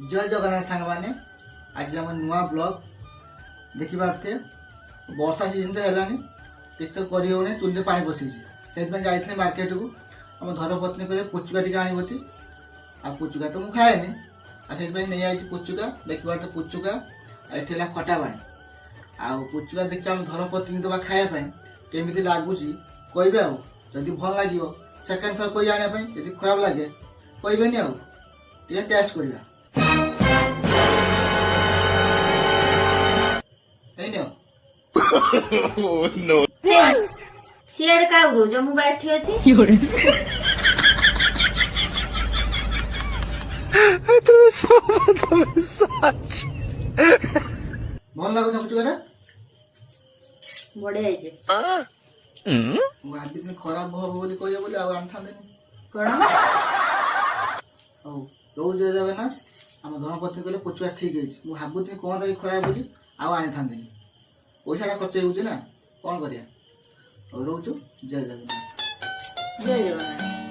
जय जगन्नाथ सांग मैंने आज आम नुआ ब्लॉग देखी पारे वर्षा सीजन तो है किसी तो करनी चुल्ली पा पशि से जाइए मार्केट को आम धर्मपत्नी कहे पुचुका टी आणवती आ पुचुका तो मुझे खाएनि आगे नहीं आई पुचुका देखी पारे पुचुका ये खटा पाए आ पुचुका देखिए आम धर्मपत्नी दबा खायापी केमी लगुच कहे आदि भल लगे सेकेंड थर कही आने जी खराब लगे कहबेनि आगे टेस्ट करवा सियाड़ का जो मु बैठी अछि भल लगुच पुचुका बड़े आइजे आज दिन खराब हम बोली कहे बोली आनी कोन जो जय जगन्नाथ आम धर्मपत्नी कहले पुचुका ठीक है मुझे भावुनी कौन था खराब बोली आनी पैसा खर्च होना कौन कर रोचु जय जगन्नाथ जय जगन्नाथ।